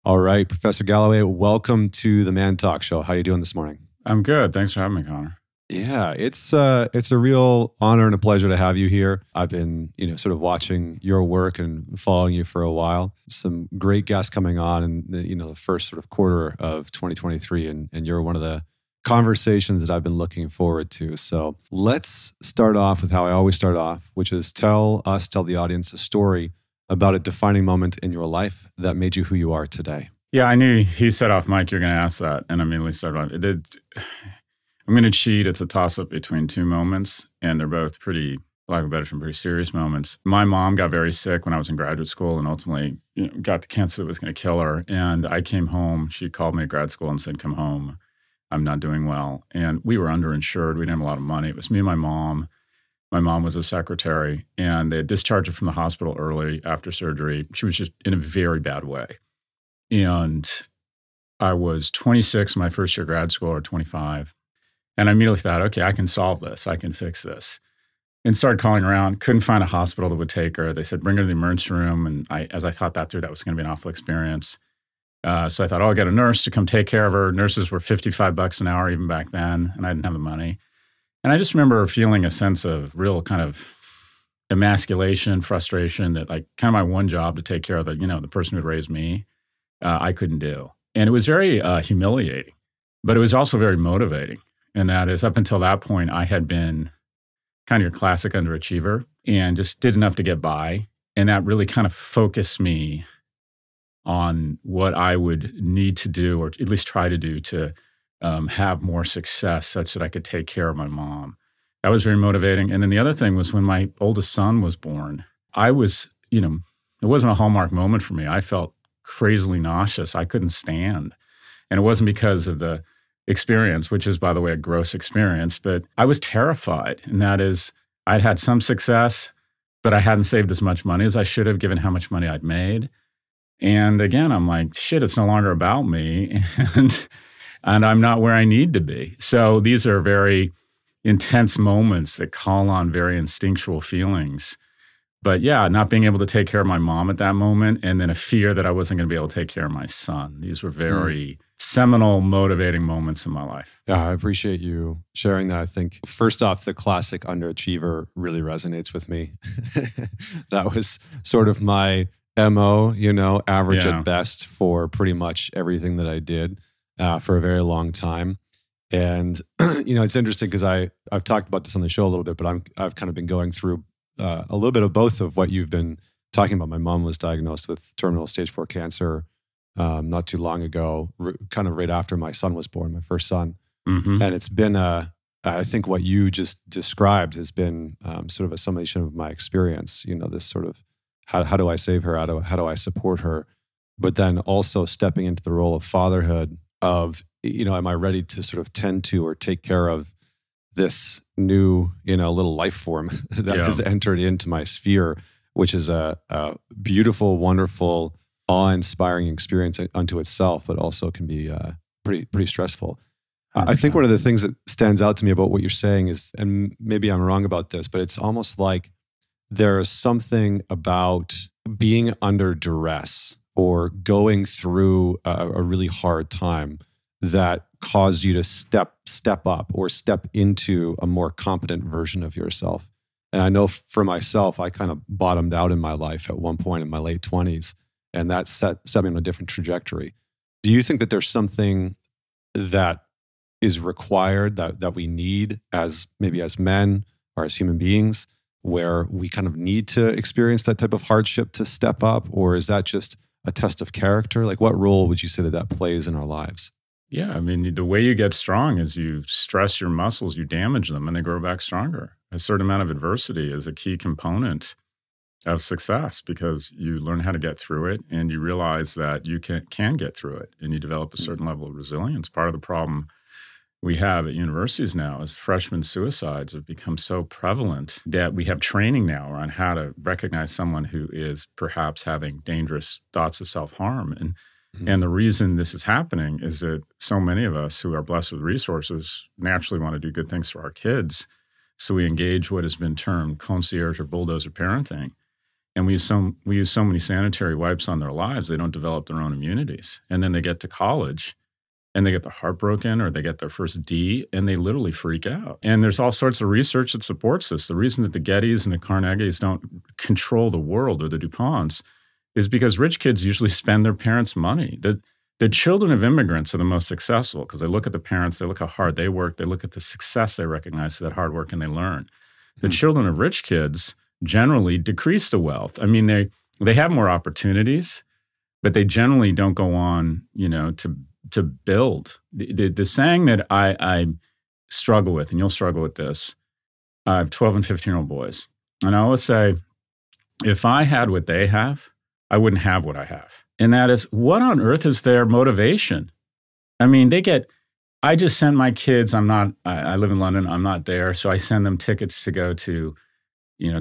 All right, Professor Galloway, welcome to the Man Talk Show. How are you doing this morning? I'm good. Thanks for having me, Connor. Yeah, it's a real honor and a pleasure to have you here. I've been, sort of watching your work and following you for a while. Some great guests coming on in the first sort of quarter of 2023, and you're one of the conversations that I've been looking forward to. So let's start off with how I always start off, which is tell the audience a story about a defining moment in your life that made you who you are today. Yeah, I knew he said off mic you're going to ask that, and I immediately started on it. I'm going to cheat. It's a toss-up between two moments, and they're both pretty, for lack of a better term, pretty serious moments. My mom got very sick when I was in graduate school and ultimately got the cancer that was going to kill her. And I came home. She called me at grad school and said, come home. I'm not doing well. And we were underinsured. We didn't have a lot of money. It was me and my mom. My mom was a secretary, and they had discharged her from the hospital early after surgery. She was just in a very bad way. And I was 26 my first year of grad school, or 25. And I immediately thought, okay, I can solve this. I can fix this. And started calling around. Couldn't find a hospital that would take her. They said, bring her to the emergency room. And as I thought that through, that was going to be an awful experience. So I thought, I'll get a nurse to come take care of her. Nurses were $55 an hour even back then, and I didn't have the money. And I just remember feeling a sense of real kind of emasculation, frustration that like kind of my one job to take care of the person who had raised me, I couldn't do. And it was very humiliating, but it was also very motivating. And that is, up until that point, I had been kind of your classic underachiever and just did enough to get by. And that really kind of focused me on what I would need to do, or at least try to do, to have more success such that I could take care of my mom. That was very motivating. And then the other thing was when my oldest son was born, I was, it wasn't a hallmark moment for me. I felt crazily nauseous. I couldn't stand. And it wasn't because of the experience, which is, by the way, a gross experience, but I was terrified. And that is, I'd had some success, but I hadn't saved as much money as I should have, given how much money I'd made. And again, I'm like, shit, it's no longer about me. And I'm not where I need to be. So these are very intense moments that call on very instinctual feelings. But yeah, not being able to take care of my mom at that moment, and then a fear that I wasn't going to be able to take care of my son. These were very seminal, motivating moments in my life. Yeah, I appreciate you sharing that. I think, first off, the classic underachiever really resonates with me. That was sort of my MO, average at best for pretty much everything that I did for a very long time. And, it's interesting because I've talked about this on the show a little bit, but I've kind of been going through a little bit of both of what you've been talking about. My mom was diagnosed with terminal stage 4 cancer not too long ago, kind of right after my son was born, my first son. Mm-hmm. And it's been, I think what you just described has been sort of a summation of my experience, this sort of, how do I save her? How do I support her? But then also stepping into the role of fatherhood of, am I ready to sort of tend to or take care of this new, little life form that has entered into my sphere, which is a beautiful, wonderful, awe-inspiring experience unto itself, but also can be pretty stressful. I think one of the things that stands out to me about what you're saying is, and maybe I'm wrong about this, but it's almost like there is something about being under duress or going through a really hard time that caused you to step up or step into a more competent version of yourself. And I know for myself, I kind of bottomed out in my life at one point in my late 20s, and that set me on a different trajectory. Do you think that there's something that is required that we need as men or as human beings, where we kind of need to experience that type of hardship to step up? Or is that just a test of character? Like, what role would you say that plays in our lives? Yeah, I mean, the way you get strong is you stress your muscles, you damage them, and they grow back stronger. A certain amount of adversity is a key component of success because you learn how to get through it, and you realize that you can get through it, and you develop a certain level of resilience. Part of the problem we have at universities now is freshman suicides have become so prevalent that we have training now around how to recognize someone who is perhaps having dangerous thoughts of self-harm. And the reason this is happening is that so many of us who are blessed with resources naturally want to do good things for our kids. So we engage what has been termed concierge or bulldozer parenting. And we use so many sanitary wipes on their lives, they don't develop their own immunities. And then they get to college and they get their heart broken or they get their first D and they literally freak out. And there's all sorts of research that supports this. The reason that the Gettys and the Carnegies don't control the world, or the DuPonts, is because rich kids usually spend their parents' money. The children of immigrants are the most successful because they look at the parents, they look how hard they work, they look at the success they recognize through that hard work, and they learn. The children of rich kids generally decrease the wealth. I mean, they have more opportunities, but they generally don't go on, to build. The saying that I struggle with, and you'll struggle with this, I have 12 and 15-year-old boys. And I always say, if I had what they have, I wouldn't have what I have. And that is, what on earth is their motivation? I mean, I just sent my kids, I live in London, I'm not there, so I send them tickets to go to,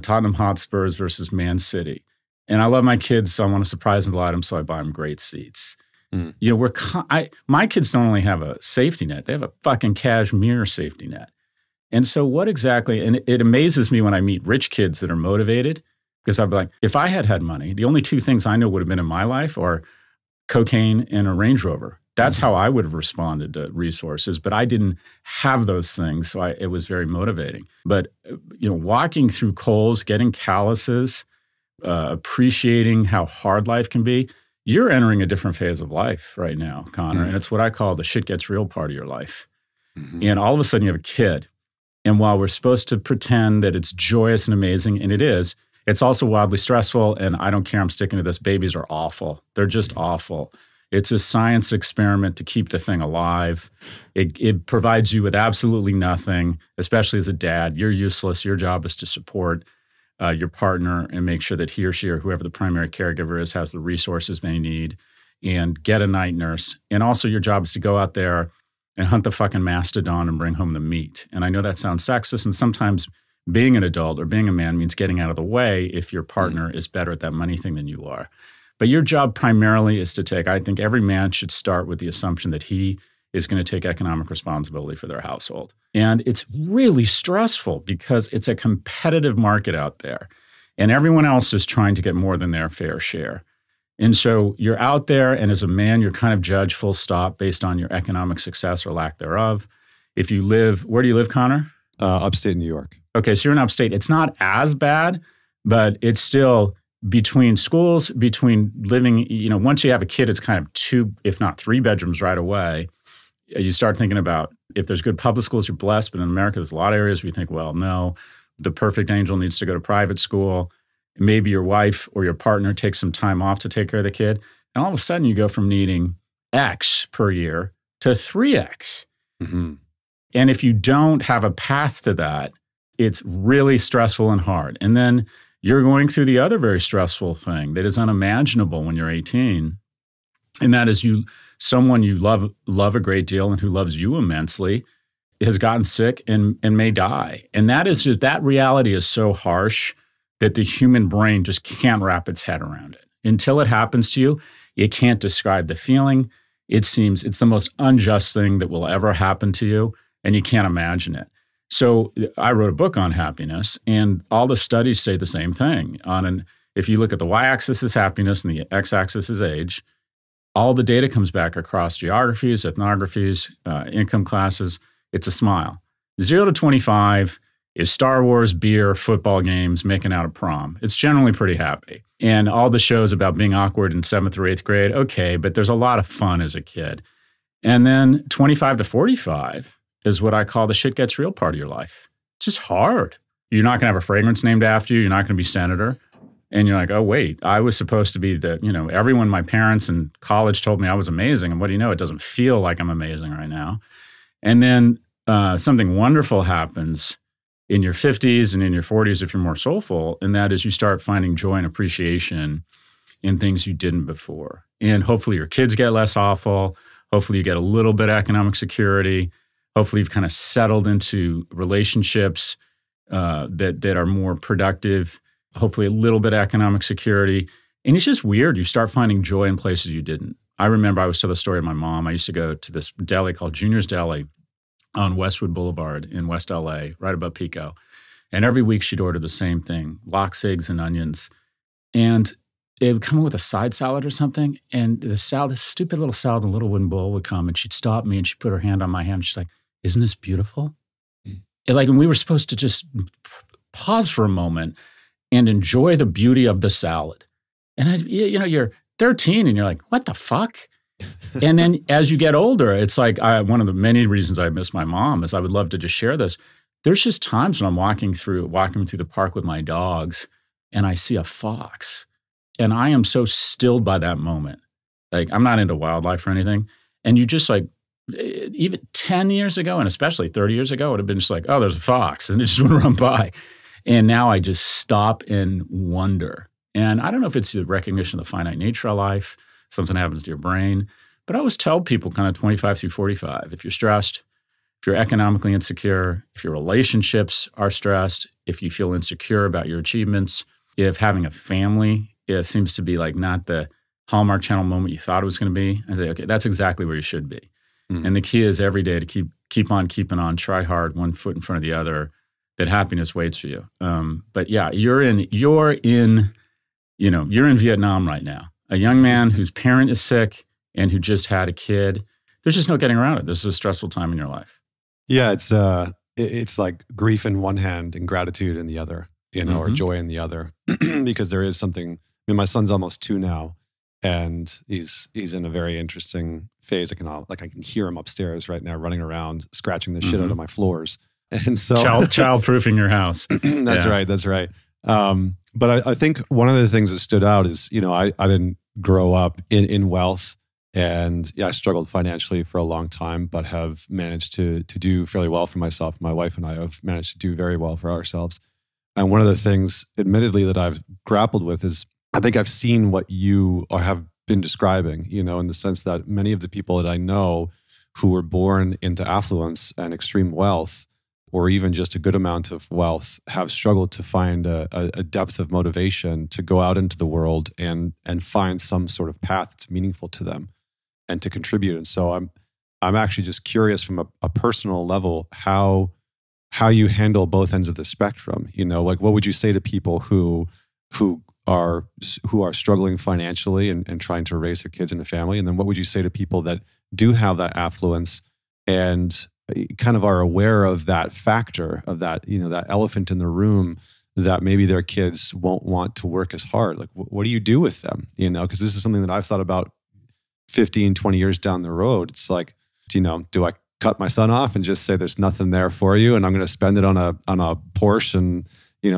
Tottenham Hotspurs versus Man City. And I love my kids, so I want to surprise and delight them, so I buy them great seats. My kids don't only have a safety net, they have a fucking cashmere safety net. And so what exactly, and it amazes me when I meet rich kids that are motivated, because I'd be like, if I had money, the only two things I know would have been in my life are cocaine and a Range Rover. That's how I would have responded to resources, but I didn't have those things, so it was very motivating. But, walking through Kohl's, getting calluses, appreciating how hard life can be, you're entering a different phase of life right now, Connor, and it's what I call the shit gets real part of your life. And all of a sudden you have a kid, and while we're supposed to pretend that it's joyous and amazing, and it is, it's also wildly stressful, and I don't care, I'm sticking to this. Babies are awful. They're just awful. It's a science experiment to keep the thing alive. It provides you with absolutely nothing, especially as a dad. You're useless. Your job is to support your partner and make sure that he or she or whoever the primary caregiver is has the resources they need, and get a night nurse. And also your job is to go out there and hunt the fucking mastodon and bring home the meat. And I know that sounds sexist, and sometimes being an adult or being a man means getting out of the way if your partner is better at that money thing than you are. But your job primarily is to I think every man should start with the assumption that he is going to take economic responsibility for their household. And it's really stressful because it's a competitive market out there, and everyone else is trying to get more than their fair share. And so you're out there, and as a man, you're kind of judged full stop based on your economic success or lack thereof. If you live, where do you live, Connor? Upstate New York. Okay, so you're in upstate. It's not as bad, but it's still between schools, between living, once you have a kid, it's kind of 2, if not 3 bedrooms right away. You start thinking about, if there's good public schools, you're blessed. But in America, there's a lot of areas where you think, well, no, the perfect angel needs to go to private school. Maybe your wife or your partner takes some time off to take care of the kid. And all of a sudden you go from needing X per year to 3X. And if you don't have a path to that, it's really stressful and hard. And then you're going through the other very stressful thing that is unimaginable when you're 18. And that is someone you love a great deal and who loves you immensely has gotten sick and may die. And that reality is so harsh that the human brain just can't wrap its head around it. Until it happens to you, it can't describe the feeling. It seems it's the most unjust thing that will ever happen to you, and you can't imagine it. So I wrote a book on happiness, and all the studies say the same thing. If you look at the y-axis is happiness and the x-axis is age, all the data comes back across geographies, ethnographies, income classes. It's a smile. 0 to 25 is Star Wars, beer, football games, making out at prom. It's generally pretty happy. And all the shows about being awkward in 7th or 8th grade, okay, but there's a lot of fun as a kid. And then 25 to 45 is what I call the shit gets real part of your life. It's just hard. You're not going to have a fragrance named after you. You're not going to be senator. And you're like, oh, wait, I was supposed to be everyone, my parents in college told me I was amazing. And what do you know? It doesn't feel like I'm amazing right now. And then something wonderful happens in your 50s and in your 40s if you're more soulful, and that is you start finding joy and appreciation in things you didn't before. And hopefully your kids get less awful. Hopefully you get a little bit of economic security. Hopefully you've kind of settled into relationships that are more productive. Hopefully a little bit of economic security. And it's just weird. You start finding joy in places you didn't. I remember I was telling the story of my mom. I used to go to this deli called Junior's Deli on Westwood Boulevard in West LA, right above Pico. And every week she'd order the same thing, lox, eggs, and onions. And it would come with a side salad or something. And the salad, this stupid little salad in a little wooden bowl would come, and she'd stop me and she'd put her hand on my hand. And she's like, isn't this beautiful? And we were supposed to just pause for a moment and enjoy the beauty of the salad. And you're 13 and you're like, what the fuck? And then as you get older, it's like one of the many reasons I miss my mom is I would love to just share this. There's just times when I'm walking through the park with my dogs and I see a fox. And I am so stilled by that moment. Like, I'm not into wildlife or anything. And you just like, even 10 years ago, and especially 30 years ago, it would have been just like, oh, there's a fox. And it just would run by. And now I just stop and wonder. And I don't know if it's the recognition of the finite nature of life, something happens to your brain. But I always tell people kind of 25 through 45, if you're stressed, if you're economically insecure, if your relationships are stressed, if you feel insecure about your achievements, if having a family seems to be like not the Hallmark Channel moment you thought it was going to be, I say, okay, that's exactly where you should be. Mm-hmm. And the key is every day to keep on keeping on, try hard, one foot in front of the other, that happiness waits for you. But yeah, you're in Vietnam right now. A young man whose parent is sick and who just had a kid. There's just no getting around it. This is a stressful time in your life. Yeah, it's like grief in one hand and gratitude in the other, mm-hmm. or joy in the other, because there is something. I mean, my son's almost 2 now, and he's in a very interesting phase. I can hear him upstairs right now, running around, scratching the shit out of my floors, and so child-proofing your house. That's right. That's right. But I think one of the things that stood out is, I didn't grow up in wealth. And yeah, I struggled financially for a long time, but have managed to do fairly well for myself. My wife and I have managed to do very well for ourselves. And one of the things, admittedly, that I've grappled with is I think I've seen what you have been describing, in the sense that many of the people that I know who were born into affluence and extreme wealth, or even just a good amount of wealth, have struggled to find a depth of motivation to go out into the world and find some sort of path that's meaningful to them and to contribute. And so I'm actually just curious from a personal level how you handle both ends of the spectrum. Like, what would you say to people who are struggling financially and trying to raise their kids in a family? And then what would you say to people that do have that affluence and kind of are aware of that factor, of that, that elephant in the room, that maybe their kids won't want to work as hard? Like, what do you do with them? Because this is something that I've thought about 15, 20 years down the road. It's like, do I cut my son off and just say there's nothing there for you and I'm going to spend it on a Porsche and,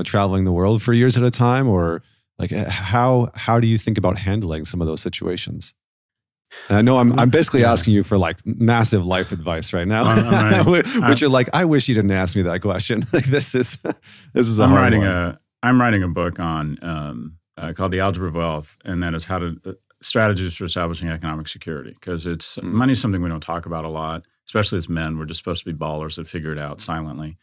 traveling the world for years at a time? Or like, how do you think about handling some of those situations? And I know I'm basically asking you for like massive life advice right now, which you're like, I wish you didn't ask me that question. Like, this is a hard one. I'm writing a book on called The Algebra of Wealth, and that is how to strategies for establishing economic security. Because money is something we don't talk about a lot, especially as men. We're just supposed to be ballers that figure it out silently.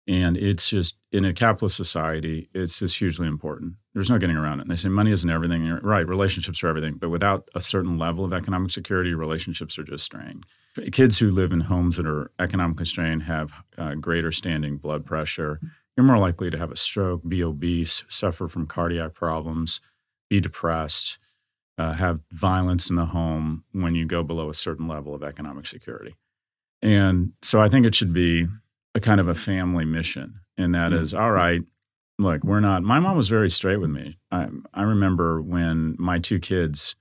And it's just, in a capitalist society, it's just hugely important. There's no getting around it. And they say money isn't everything. And you're right, relationships are everything. But without a certain level of economic security, relationships are just strained. Kids who live in homes that are economically strained have greater standing blood pressure. You're more likely to have a stroke, be obese, suffer from cardiac problems, be depressed, have violence in the home when you go below a certain level of economic security. And so I think it should be a kind of a family mission. And that is, all right, look, my mom was very straight with me. I remember when my two best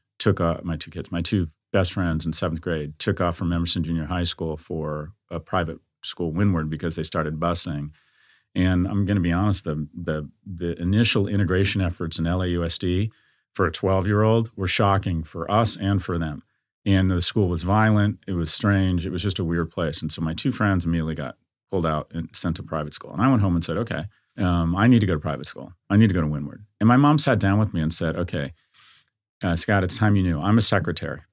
friends in 7th grade took off from Emerson Junior High School for a private school, Windward, because they started busing. And I'm going to be honest, the initial integration efforts in LAUSD for a 12-year-old were shocking for us and for them. And the school was violent. It was strange. It was just a weird place. And so my two friends immediately got pulled out and sent to private school. And I went home and said, okay, I need to go to private school. I need to go to Windward. And my mom sat down with me and said, okay, Scott, it's time you knew. I'm a secretary.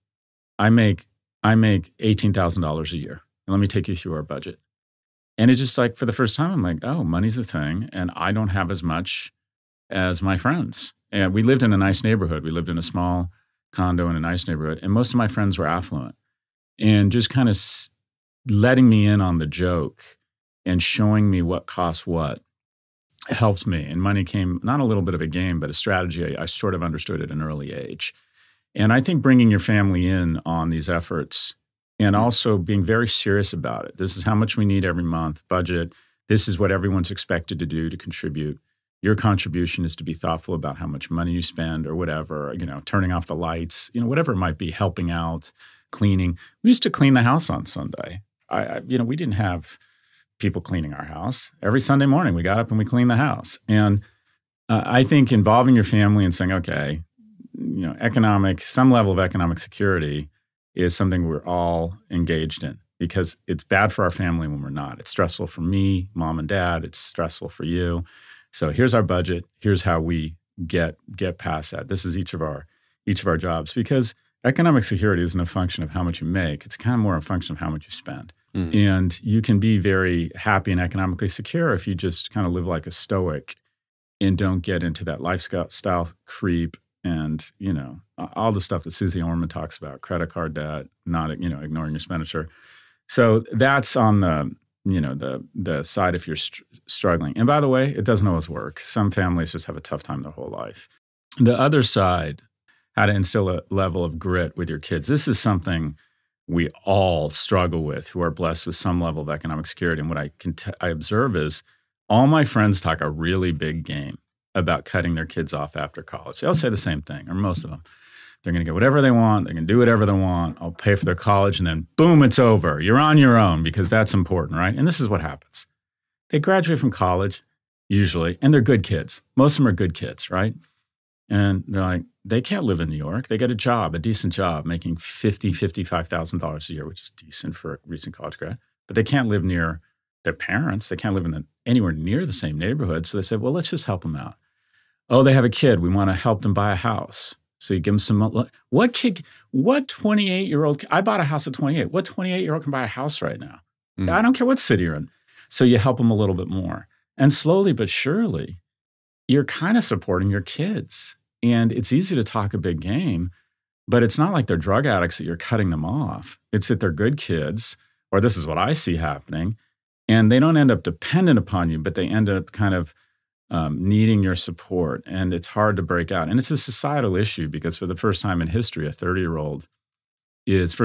I make $18,000 a year. And let me take you through our budget. And it's just like, for the first time, I'm like, oh, money's a thing. And I don't have as much as my friends. And we lived in a nice neighborhood. We lived in a small condo in a nice neighborhood. And most of my friends were affluent. And just kind of letting me in on the joke and showing me what costs what helped me. And money came not a little bit of a game, but a strategy. I sort of understood at an early age. And I think bringing your family in on these efforts and also being very serious about it. This is how much we need every month, budget. This is what everyone's expected to do to contribute. Your contribution is to be thoughtful about how much money you spend or whatever, turning off the lights, whatever it might be, helping out, cleaning. We used to clean the house on Sunday. We didn't have people cleaning our house. Every Sunday morning we got up and we cleaned the house. And I think involving your family and saying, okay, some level of economic security is something we're all engaged in because it's bad for our family when we're not. It's stressful for me, mom and dad. It's stressful for you. So here's our budget. Here's how we get past that. This is each of our jobs because economic security isn't a function of how much you make. It's kind of more a function of how much you spend. Mm. And you can be very happy and economically secure if you just kind of live like a stoic and don't get into that lifestyle creep and, all the stuff that Susie Orman talks about, credit card debt, not, ignoring your expenditure. So that's on the side if you're struggling. And by the way, it doesn't always work. Some families just have a tough time their whole life. The other side, how to instill a level of grit with your kids. This is something we all struggle with who are blessed with some level of economic security. And what I observe is all my friends talk a really big game about cutting their kids off after college. They'll say the same thing, or most of them. They're going to get whatever they want. They can do whatever they want. I'll pay for their college, and then boom, it's over. You're on your own because that's important, right? And this is what happens. They graduate from college, usually, and they're good kids. Most of them are good kids, right? And they're like, they can't live in New York. They get a job, a decent job, making $55,000 a year, which is decent for a recent college grad. But they can't live near their parents. They can't live anywhere near the same neighborhood. So they said, well, let's just help them out. Oh, they have a kid. We want to help them buy a house. So you give them some, what 28-year-old, I bought a house at 28. What 28-year-old can buy a house right now? Mm. I don't care what city you're in. So you help them a little bit more. And slowly but surely, you're kind of supporting your kids. And it's easy to talk a big game, but it's not like they're drug addicts that you're cutting them off. It's that they're good kids, or this is what I see happening. And they don't end up dependent upon you, but they end up kind of needing your support. And it's hard to break out. And it's a societal issue because for the first time in history, first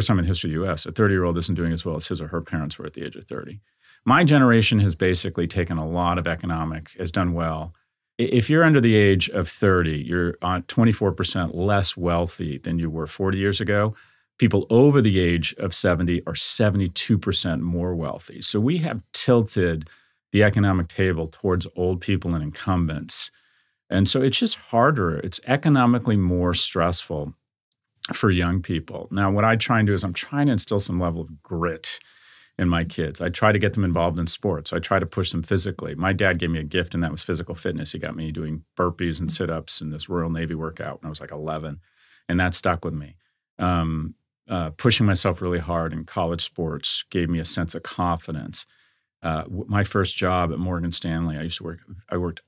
time in history of the U.S., a 30-year-old isn't doing as well as his or her parents were at the age of 30. My generation has basically taken a lot of has done well. If you're under the age of 30, you're 24% less wealthy than you were 40 years ago. People over the age of 70 are 72% more wealthy. So we have tilted the economic table towards old people and incumbents. And so it's just harder. It's economically more stressful for young people. Now, what I try and do is I'm trying to instill some level of grit in my kids. I try to get them involved in sports. I try to push them physically. My dad gave me a gift, and that was physical fitness. He got me doing burpees and sit-ups in this Royal Navy workout when I was like 11, and that stuck with me. Pushing myself really hard in college sports gave me a sense of confidence. My first job at Morgan Stanley, I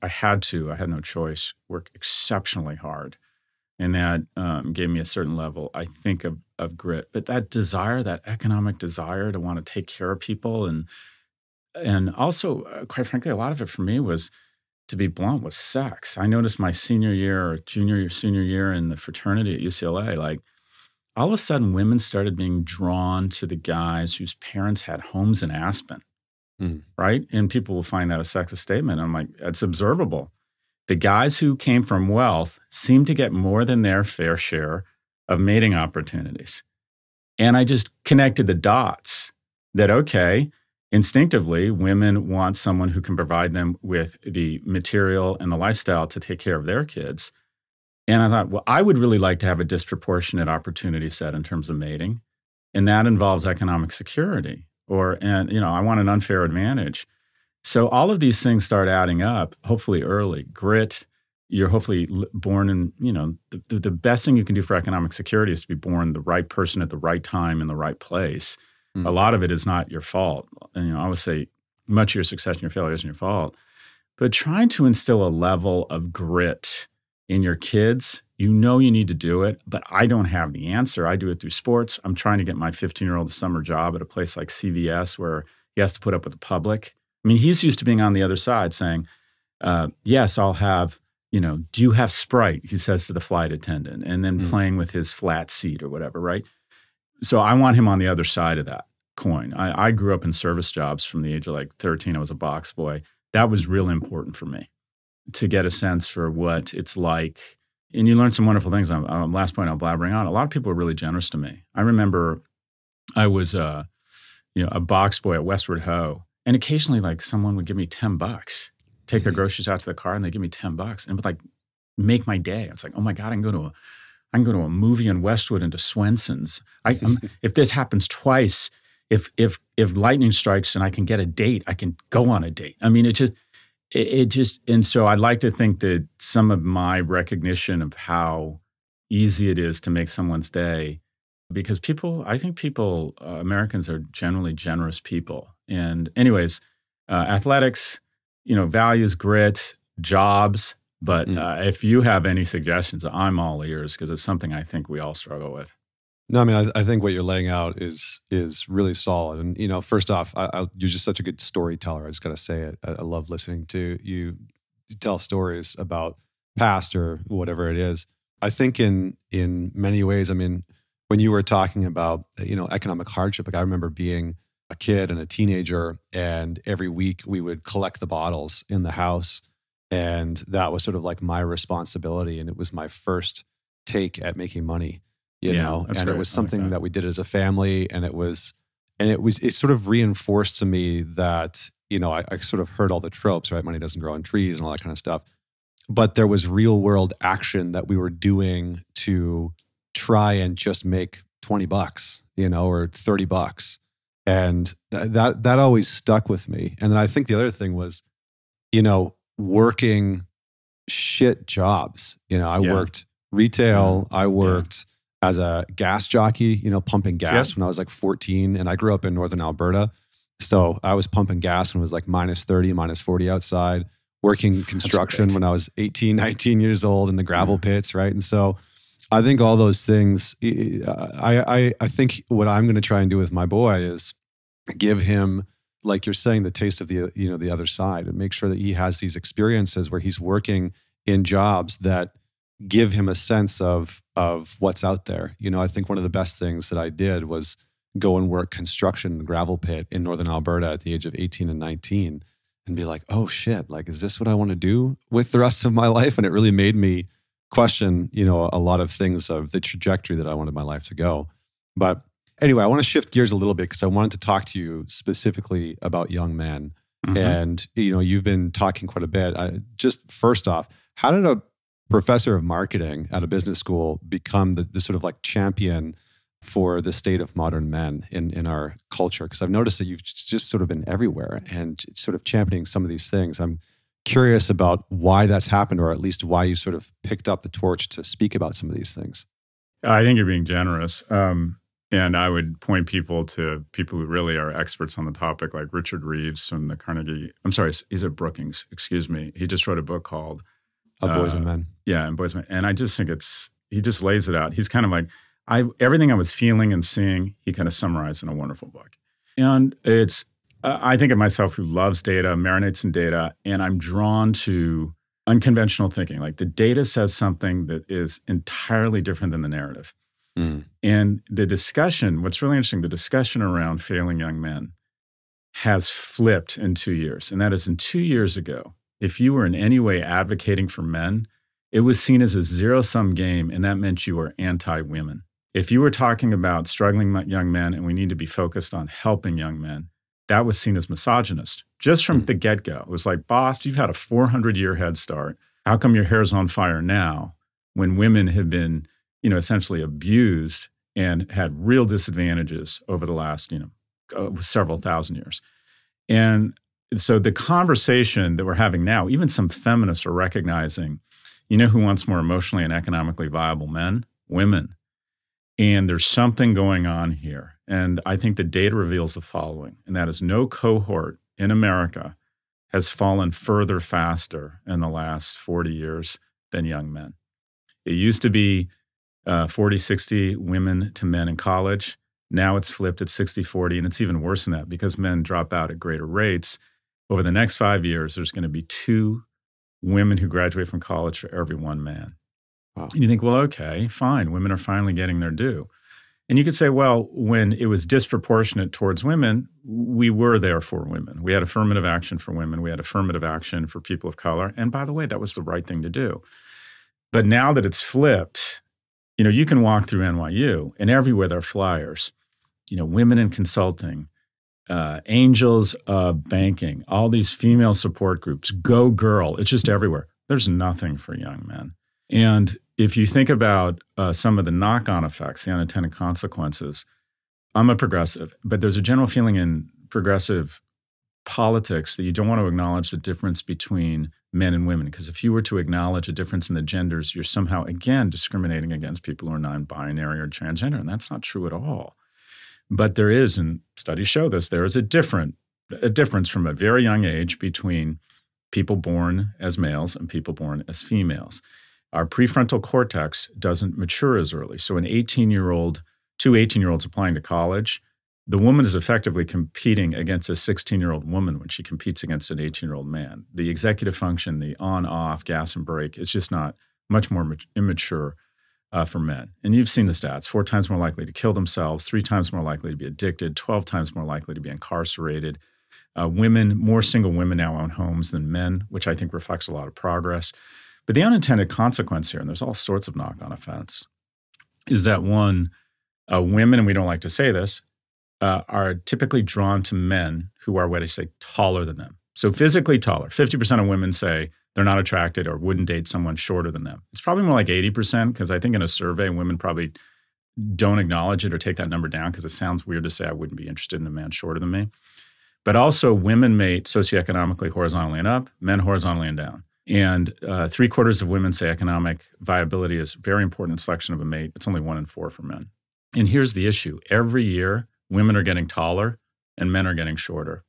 had no choice, work exceptionally hard. And that gave me a certain level, I think, of grit. But that desire, that economic desire to want to take care of people and also, quite frankly, a lot of it for me was, to be blunt, was sex. I noticed my senior year or senior year in the fraternity at UCLA, like all of a sudden women started being drawn to the guys whose parents had homes in Aspen. Right? And people will find that a sexist statement. I'm like, it's observable. The guys who came from wealth seem to get more than their fair share of mating opportunities. And I just connected the dots that, okay, instinctively, women want someone who can provide them with the material and the lifestyle to take care of their kids. And I thought, well, I would really like to have a disproportionate opportunity set in terms of mating. And that involves economic security. I want an unfair advantage. So all of these things start adding up, hopefully early. Grit, you're hopefully born in, the best thing you can do for economic security is to be born the right person at the right time in the right place. A lot of it is not your fault. And, I would say much of your success and your failure isn't your fault. But trying to instill a level of grit in your kids, you need to do it, but I don't have the answer. I do it through sports. I'm trying to get my 15-year-old a summer job at a place like CVS where he has to put up with the public. I mean, he's used to being on the other side saying, Yes, I'll have, do you have Sprite? He says to the flight attendant, and then playing with his flat seat or whatever, right? So I want him on the other side of that coin. I grew up in service jobs from the age of like 13. I was a box boy. That was real important for me to get a sense for what it's like. And you learn some wonderful things. Last point I'll blabbering on. A lot of people are really generous to me. I remember I was a box boy at Westward Ho, and occasionally like someone would give me $10, take their groceries out to the car, and they give me $10, and it would like make my day. It's like, oh my God, I can go to a movie in Westwood and to Swenson's. If this happens twice, if lightning strikes and I can get a date, I can go on a date. I mean, and so I'd like to think that some of my recognition of how easy it is to make someone's day, because I think Americans are generally generous people. And anyways, athletics, values, grit, jobs. But if you have any suggestions, I'm all ears, because it's something I think we all struggle with. No, I mean, I think what you're laying out is really solid. And, first off, you're just such a good storyteller. I just got to say it. I love listening to you tell stories about past or whatever it is. I think in many ways, I mean, when you were talking about, economic hardship, like I remember being a kid and a teenager, and every week we would collect the bottles in the house. And that was sort of like my responsibility. And it was my first take at making money, and great. It was something that we did as a family. And it sort of reinforced to me that, I sort of heard all the tropes, right? Money doesn't grow on trees and all that kind of stuff. But there was real world action that we were doing to try and just make $20, or $30. And that always stuck with me. And then I think the other thing was, working shit jobs. I worked retail. I worked as a gas jockey, pumping gas when I was like 14. And I grew up in northern Alberta. So I was pumping gas when it was like -30, -40 outside, working construction when I was 18, 19 years old in the gravel pits, right? And so I think all those things, I think what I'm going to try and do with my boy is give him, like you're saying, the taste of the other side, and make sure that he has these experiences where he's working in jobs that give him a sense of what's out there. I think one of the best things that I did was go and work construction in a gravel pit in northern Alberta at the age of 18 and 19 and be like, oh shit, like, is this what I want to do with the rest of my life? And it really made me question, a lot of things of the trajectory that I wanted my life to go. But anyway, I want to shift gears a little bit because I wanted to talk to you specifically about young men. And, you've been talking quite a bit. Just first off, how did a professor of marketing at a business school become the sort of like champion for the state of modern men in our culture? Because I've noticed that you've just sort of been everywhere and sort of championing some of these things. I'm curious about why that's happened, or at least why you sort of picked up the torch to speak about some of these things. I think you're being generous. And I would point people to people who really are experts on the topic, like Richard Reeves from the he's at Brookings, excuse me. He just wrote a book called Boys and Men. Yeah, and Boys and Men. And I just think he just lays it out. He's kind of like, everything I was feeling and seeing, he kind of summarized in a wonderful book. And it's, I think of myself who loves data, marinates in data, and I'm drawn to unconventional thinking. Like the data says something that is entirely different than the narrative. And the discussion, what's really interesting, the discussion around failing young men has flipped in 2 years. And that is, in 2 years ago, if you were in any way advocating for men, it was seen as a zero-sum game, and that meant you were anti-women. If you were talking about struggling young men and we need to be focused on helping young men, that was seen as misogynist just from the get-go. It was like, boss, you've had a 400-year head start. How come your hair's on fire now when women have been, essentially abused and had real disadvantages over the last, several thousand years? And so the conversation that we're having now, even some feminists are recognizing, who wants more emotionally and economically viable men? Women. And there's something going on here. And I think the data reveals the following, and that is no cohort in America has fallen further faster in the last 40 years than young men. It used to be 40-60 women to men in college. Now it's flipped at 60-40, and it's even worse than that because men drop out at greater rates. Over the next 5 years, there's going to be 2 women who graduate from college for every one man. Wow. And you think, well, okay, fine. Women are finally getting their due. And you could say, well, when it was disproportionate towards women, we were there for women. We had affirmative action for women. We had affirmative action for people of color. And by the way, that was the right thing to do. But now that it's flipped, you can walk through NYU and everywhere there are flyers, women in consulting, angels of banking, all these female support groups, go girl. It's just everywhere. There's nothing for young men. And if you think about some of the knock-on effects, the unintended consequences, I'm a progressive, but there's a general feeling in progressive politics that you don't want to acknowledge the difference between men and women. Because if you were to acknowledge a difference in the genders, you're somehow, again, discriminating against people who are non-binary or transgender. And that's not true at all. But there is, and studies show this, there is a difference from a very young age between people born as males and people born as females. Our prefrontal cortex doesn't mature as early. So two 18-year-olds applying to college, the woman is effectively competing against a 16-year-old woman when she competes against an 18-year-old man. The executive function, the on-off, gas and brake, is just not much more immature for men. And you've seen the stats, 4 times more likely to kill themselves, 3 times more likely to be addicted, 12 times more likely to be incarcerated. More single women now own homes than men, which I think reflects a lot of progress. But the unintended consequence here, and there's all sorts of knock-on effects, is that one, women, and we don't like to say this, are typically drawn to men who are, what I say, taller than them. So physically taller. 50% of women say they're not attracted or wouldn't date someone shorter than them. It's probably more like 80% because I think in a survey, women probably don't acknowledge it or take that number down because it sounds weird to say I wouldn't be interested in a man shorter than me. But also women mate socioeconomically horizontally and up, men horizontally and down. And 3/4 of women say economic viability is very important in selection of a mate. It's only 1 in 4 for men. And here's the issue. Every year, women are getting taller and men are getting shorter.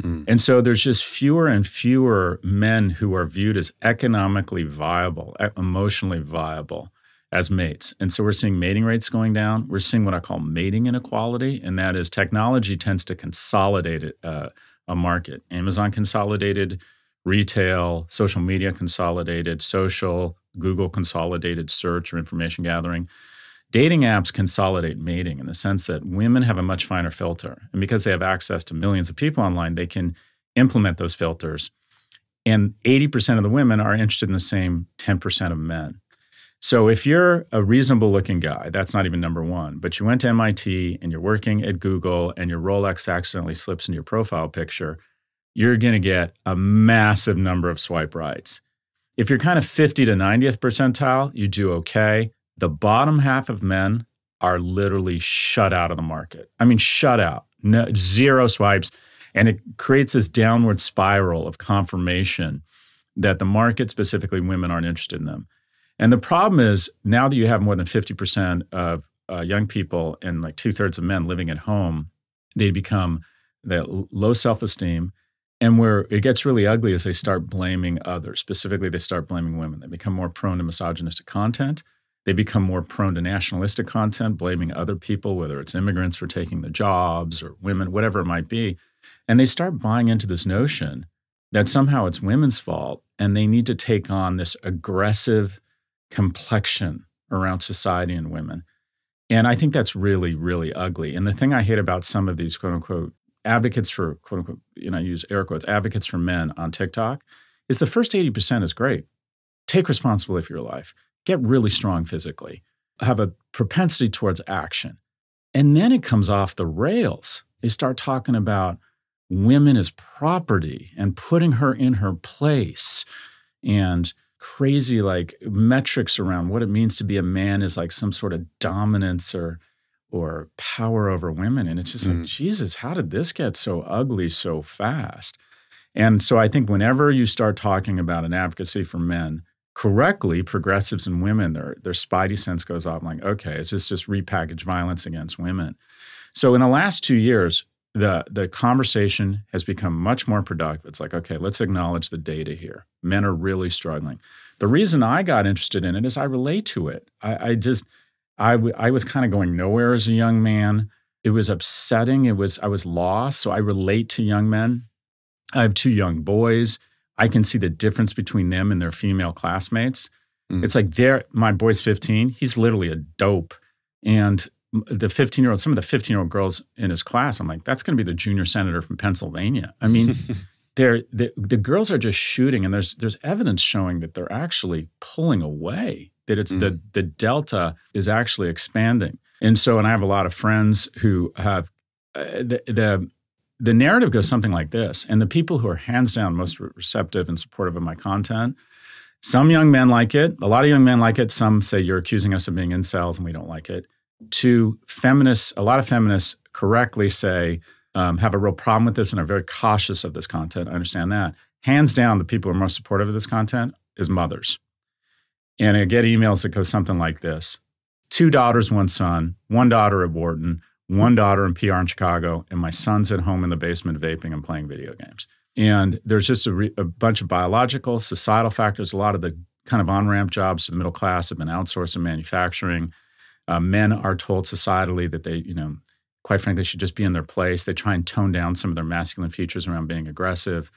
And so there's just fewer and fewer men who are viewed as economically viable, emotionally viable as mates. And so we're seeing mating rates going down. We're seeing what I call mating inequality, and that is technology tends to consolidate a market. Amazon consolidated retail, social media consolidated, social, Google consolidated search or information gathering. Dating apps consolidate mating in the sense that women have a much finer filter. And because they have access to millions of people online, they can implement those filters. And 80% of the women are interested in the same 10% of men. So if you're a reasonable looking guy, that's not even number one, but you went to MIT and you're working at Google and your Rolex accidentally slips into your profile picture, you're going to get a massive number of swipe rights. If you're kind of 50 to 90th percentile, you do okay. The bottom half of men are literally shut out of the market. I mean, shut out, no, 0 swipes. And it creates this downward spiral of confirmation that the market, specifically women, aren't interested in them. And the problem is now that you have more than 50% of young people and like 2/3 of men living at home, they become low self-esteem. And where it gets really ugly is they start blaming others. Specifically, they start blaming women. They become more prone to misogynistic content. They become more prone to nationalistic content, blaming other people, whether it's immigrants for taking the jobs or women, whatever it might be. And they start buying into this notion that somehow it's women's fault and they need to take on this aggressive complexion around society and women. And I think that's really, really ugly. And the thing I hate about some of these quote unquote advocates for quote unquote, I use air quotes, advocates for men on TikTok is the first 80% is great. Take responsibility for your life. Get really strong physically, have a propensity towards action. And then it comes off the rails. They start talking about women as property and putting her in her place and crazy like metrics around what it means to be a man is like some sort of dominance or power over women. And it's just like, Jesus, how did this get so ugly so fast? And so I think whenever you start talking about an advocacy for men, correctly, progressives and women, their spidey sense goes off like, okay, is this just repackaged violence against women? So in the last 2 years, the conversation has become much more productive. It's like, okay, let's acknowledge the data here. Men are really struggling. The reason I got interested in it is I relate to it. I was kind of going nowhere as a young man. It was upsetting. I was lost. So I relate to young men. I have 2 young boys. I can see the difference between them and their female classmates. It's like my boy's 15. He's literally a dope. And the 15-year-old, some of the 15-year-old girls in his class, I'm like, that's going to be the junior senator from Pennsylvania. I mean, the girls are just shooting, and there's evidence showing that they're actually pulling away, that it's the delta is actually expanding. And I have a lot of friends who have the narrative goes something like this. And the people who are hands down most receptive and supportive of my content, some young men like it. A lot of young men like it. Some say you're accusing us of being incels and we don't like it. To feminists, a lot of feminists correctly say, have a real problem with this and are very cautious of this content. I understand that. Hands down, the people who are most supportive of this content is mothers. And I get emails that go something like this. 2 daughters, 1 son, 1 daughter at Wharton, 1 daughter in PR in Chicago, and my son's at home in the basement vaping and playing video games. And there's just a bunch of biological, societal factors. A lot of the kind of on-ramp jobs to the middle class have been outsourced in manufacturing. Men are told societally that they, quite frankly, should just be in their place. They try and tone down some of their masculine features around being aggressive.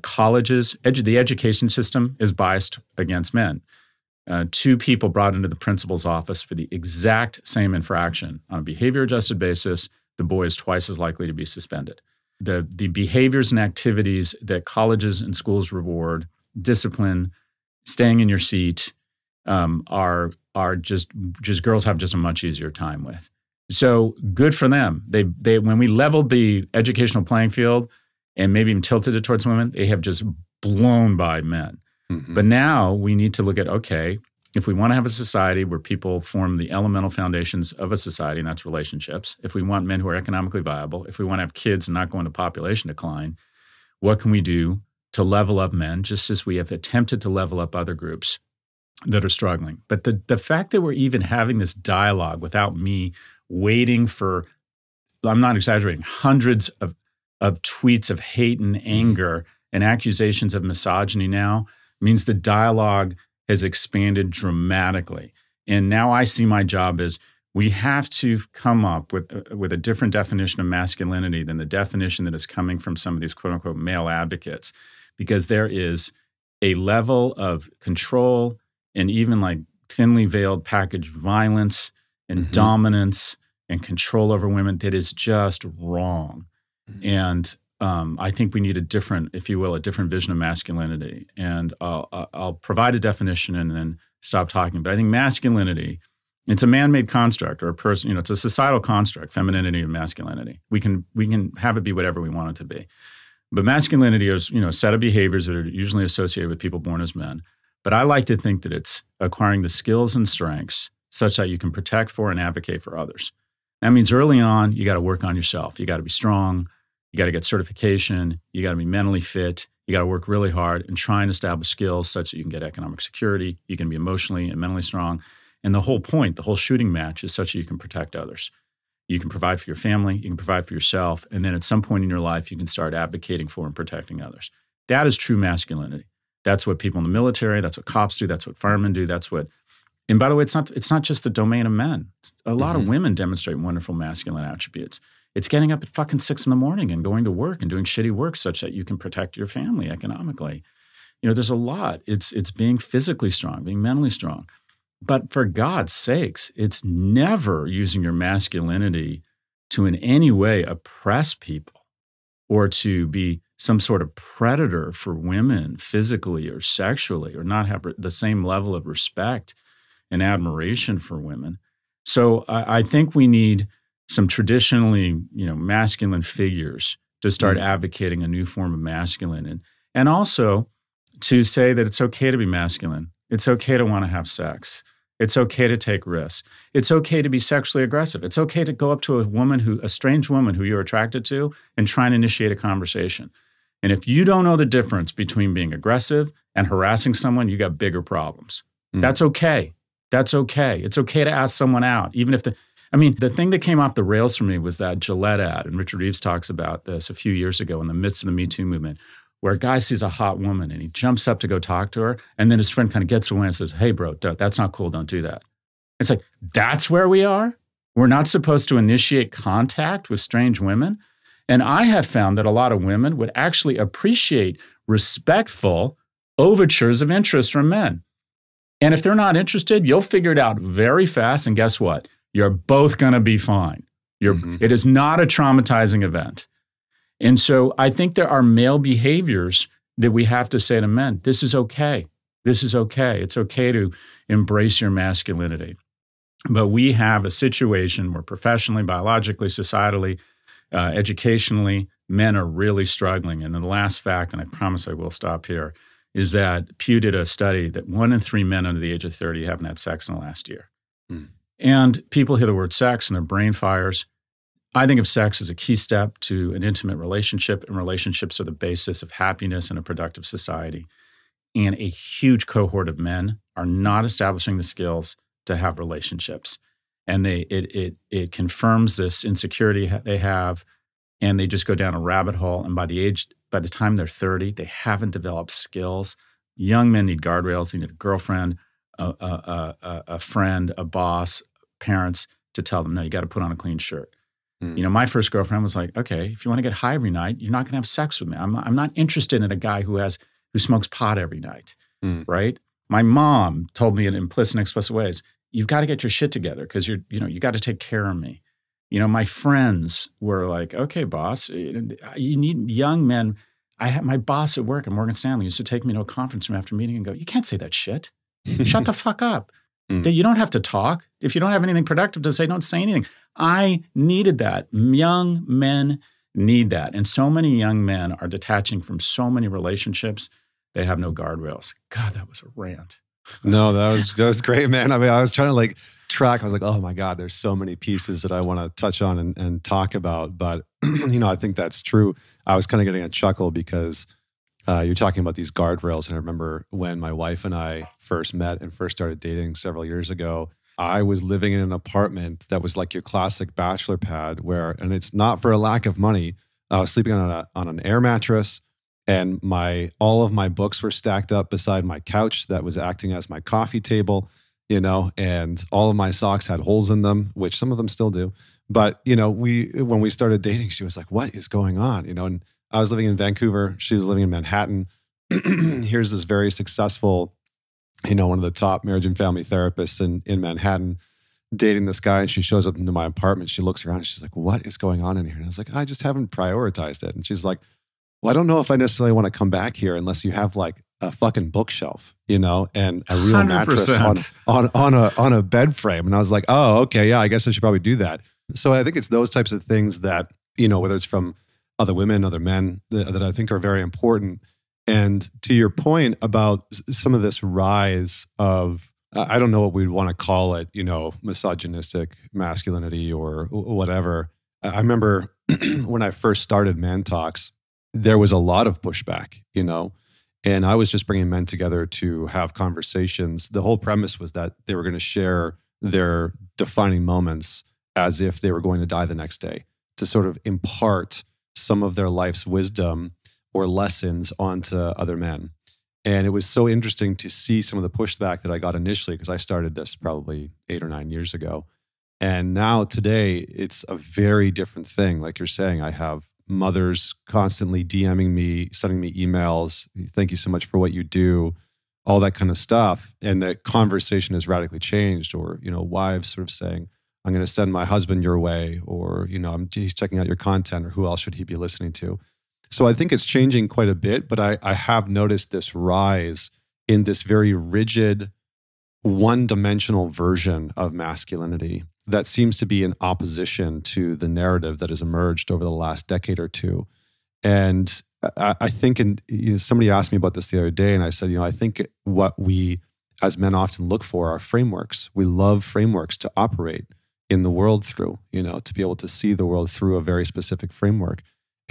Colleges, the education system is biased against men. 2 people brought into the principal's office for the exact same infraction. On a behavior-adjusted basis, the boy is twice as likely to be suspended. The behaviors and activities that colleges and schools reward, discipline, staying in your seat, are just girls have just a much easier time with. So good for them. They when we leveled the educational playing field and maybe even tilted it towards women, they have just blown by men. But now we need to look at, okay, if we want to have a society where people form the elemental foundations of a society, and that's relationships, if we want men who are economically viable, if we want to have kids and not go into population decline, what can we do to level up men, just as we have attempted to level up other groups that are struggling? But the fact that we're even having this dialogue without me waiting for, I'm not exaggerating, hundreds of tweets of hate and anger and accusations of misogyny now means the dialogue has expanded dramatically. And now I see my job as we have to come up with a different definition of masculinity than the definition that is coming from some of these quote unquote male advocates, because there is a level of control and even like thinly veiled packaged violence and dominance and control over women that is just wrong. And I think we need a different, if you will, a different vision of masculinity. And I'll provide a definition and then stop talking. But I think masculinity, it's a man-made construct, or a person, it's a societal construct, femininity and masculinity. We can have it be whatever we want it to be. But masculinity is, a set of behaviors that are usually associated with people born as men. But I like to think that it's acquiring the skills and strengths such that you can protect for and advocate for others. That means early on, you got to work on yourself. You got to be strong. You got to get certification. You got to be mentally fit. You got to work really hard and try and establish skills such that you can get economic security. You can be emotionally and mentally strong. And the whole point, the whole shooting match is such that you can protect others. You can provide for your family. You can provide for yourself. And then at some point in your life, you can start advocating for and protecting others. That is true masculinity. That's what people in the military, that's what cops do, that's what firemen do, that's what, and by the way, it's not just the domain of men. A lot of women demonstrate wonderful masculine attributes. It's getting up at fucking 6 a.m. and going to work and doing shitty work such that you can protect your family economically. There's a lot. It's being physically strong, being mentally strong. But for God's sakes, it's never using your masculinity to in any way oppress people or to be some sort of predator for women physically or sexually, or not have the same level of respect and admiration for women. So I think we need some traditionally, masculine figures to start advocating a new form of masculine, and also to say that it's okay to be masculine. It's okay to want to have sex. It's okay to take risks. It's okay to be sexually aggressive. It's okay to go up to a strange woman who you're attracted to and try and initiate a conversation. And if you don't know the difference between being aggressive and harassing someone, you got bigger problems. That's okay. That's okay. It's okay to ask someone out, even if the thing that came off the rails for me was that Gillette ad, and Richard Reeves talks about this a few years ago in the midst of the Me Too movement, where a guy sees a hot woman and he jumps up to go talk to her, and then his friend kind of gets away and says, "Hey, bro, that's not cool. Don't do that." It's like, that's where we are? We're not supposed to initiate contact with strange women? And I have found that a lot of women would actually appreciate respectful overtures of interest from men. And if they're not interested, you'll figure it out very fast. And guess what? You're both going to be fine. It is not a traumatizing event. And so I think there are male behaviors that we have to say to men, this is okay. This is okay. It's okay to embrace your masculinity. But we have a situation where professionally, biologically, societally, educationally, men are really struggling. And then the last fact, and I promise I will stop here, is that Pew did a study that 1 in 3 men under the age of 30 haven't had sex in the last year. And people hear the word sex and their brain fires. I think of sex as a key step to an intimate relationship, and relationships are the basis of happiness in a productive society. And a huge cohort of men are not establishing the skills to have relationships. And it confirms this insecurity they have, and they just go down a rabbit hole. And by the time they're 30, they haven't developed skills. Young men need guardrails. They need a girlfriend, a friend, a boss, parents to tell them, no, you got to put on a clean shirt. You know, my first girlfriend was like, okay, if you want to get high every night, you're not going to have sex with me. I'm not interested in a guy who smokes pot every night, right? My mom told me in implicit and explicit ways, you've got to get your shit together because you got to take care of me. You know, my friends were like, okay, boss, you need young men. I had my boss at work at Morgan Stanley used to take me to a conference room after meeting and go, you can't say that shit. Shut the fuck up. You don't have to talk. If you don't have anything productive to say, don't say anything. I needed that. Young men need that. And so many young men are detaching from so many relationships. They have no guardrails. God, that was a rant. No, that was great, man. I mean, I was trying to track. I was like, oh my God, there's so many pieces that I want to touch on and talk about. But, I think that's true. I was kind of getting a chuckle because you're talking about these guardrails. And I remember when my wife and I first met and first started dating several years ago, I was living in an apartment that was like your classic bachelor pad and it's not for a lack of money. I was sleeping on an air mattress, and all of my books were stacked up beside my couch that was acting as my coffee table, and all of my socks had holes in them, which some of them still do. But, when we started dating, she was like, what is going on? And I was living in Vancouver. She was living in Manhattan. Here's this very successful, one of the top marriage and family therapists in Manhattan, dating this guy. And she shows up into my apartment. She looks around and she's like, what is going on in here? And I was like, I just haven't prioritized it. And she's like, well, I don't know if I necessarily want to come back here unless you have like a fucking bookshelf, and a real 100%. Mattress on a bed frame. And I was like, oh, okay, yeah, I guess I should probably do that. So I think it's those types of things that, whether it's from other women, other men, that I think are very important. And to your point about some of this rise of, I don't know what we'd want to call it, misogynistic masculinity or whatever. I remember when I first started Man Talks, there was a lot of pushback, and I was just bringing men together to have conversations. The whole premise was that they were going to share their defining moments as if they were going to die the next day, to sort of impart some of their life's wisdom or lessons onto other men. And it was so interesting to see some of the pushback that I got initially, because I started this probably 8 or 9 years ago. And now today, it's a very different thing. Like you're saying, I have mothers constantly DMing me, sending me emails. Thank you so much for what you do, all that kind of stuff. And the conversation has radically changed. Or, wives sort of saying, I'm going to send my husband your way, or, he's checking out your content, or who else should he be listening to? So I think it's changing quite a bit, but I have noticed this rise in this very rigid, one-dimensional version of masculinity that seems to be in opposition to the narrative that has emerged over the last decade or two. And I think, somebody asked me about this the other day, and I said, I think what we as men often look for are frameworks. We love frameworks to operate in the world through, to be able to see the world through a very specific framework.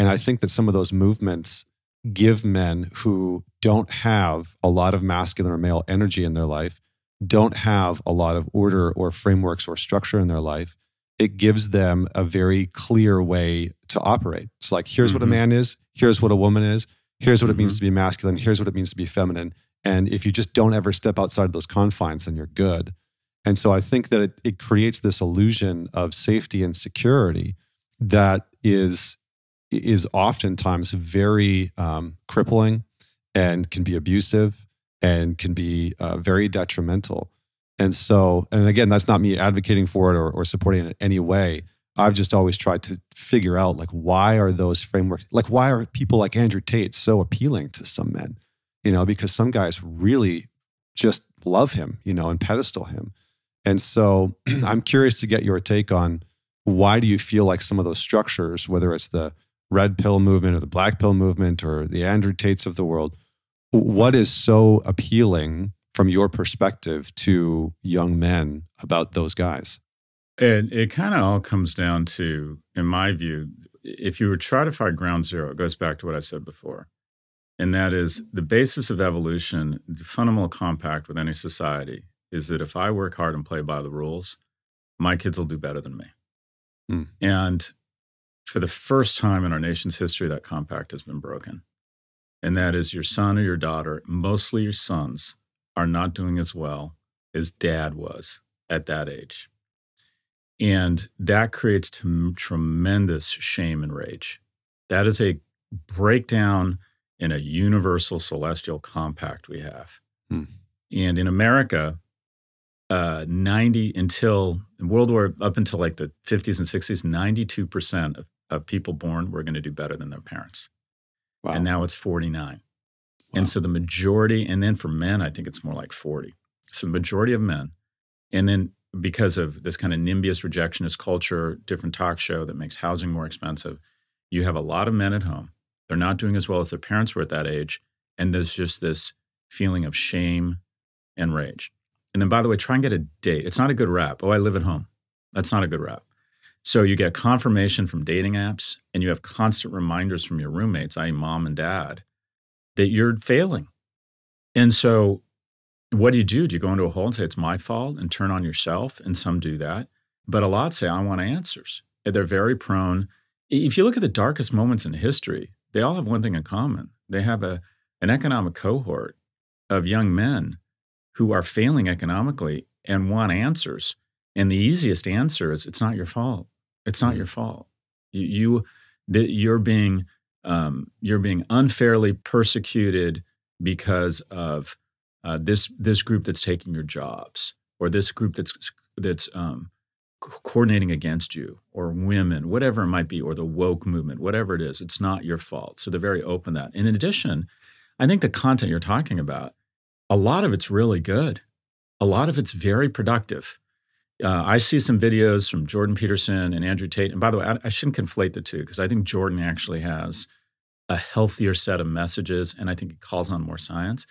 And I think that some of those movements give men who don't have a lot of masculine or male energy in their life, don't have a lot of order or frameworks or structure in their life, it gives them a very clear way to operate. It's like, here's what a man is, here's what a woman is, here's what it means to be masculine, here's what it means to be feminine. And if you just don't ever step outside of those confines, then you're good. And so I think that it creates this illusion of safety and security that is oftentimes very crippling and can be abusive and can be very detrimental. And so, and again, that's not me advocating for it or supporting it in any way. I've just always tried to figure out, like, why are those frameworks, like, why are people like Andrew Tate so appealing to some men? Because some guys really just love him, and pedestal him. And so I'm curious to get your take on, why do you feel like some of those structures, whether it's the red pill movement or the black pill movement or the Andrew Tates of the world, what is so appealing from your perspective to young men about those guys? And it kind of all comes down to, in my view, if you were trying to find ground zero, it goes back to what I said before. And that is the basis of evolution, the fundamental compact with any society is that if I work hard and play by the rules, my kids will do better than me. And for the first time in our nation's history, that compact has been broken. And that is, your son or your daughter, mostly your sons, are not doing as well as dad was at that age. And that creates tremendous shame and rage. That is a breakdown in a universal celestial compact we have. And in America, 90 until World War, up until like the 50s and 60s, 92% of people born were going to do better than their parents. Wow. And now it's 49. Wow. And so the majority, and then for men, I think it's more like 40. So the majority of men, and then because of this kind of NIMBYist rejectionist culture, different talk show that makes housing more expensive, you have a lot of men at home. They're not doing as well as their parents were at that age. And there's just this feeling of shame and rage. And then, by the way, try and get a date. It's not a good rap. Oh, I live at home. That's not a good rap. So you get confirmation from dating apps, and you have constant reminders from your roommates, i.e. mom and dad, that you're failing. And so what do? Do you go into a hole and say, it's my fault, and turn on yourself? And some do that. But a lot say, I want answers. And they're very prone. If you look at the darkest moments in history, they all have one thing in common. They have an economic cohort of young men who are failing economically and want answers. And the easiest answer is, it's not your fault. It's not your fault. You're being unfairly persecuted because of this group that's taking your jobs, or this group that's coordinating against you, or women, whatever it might be, or the woke movement, whatever it is. It's not your fault. So they're very open to that. And in addition, I think the content you're talking about, a lot of it's really good. A lot of it's very productive. I see some videos from Jordan Peterson and Andrew Tate. And by the way, I shouldn't conflate the two, because I think Jordan actually has a healthier set of messages, and I think he calls on more science.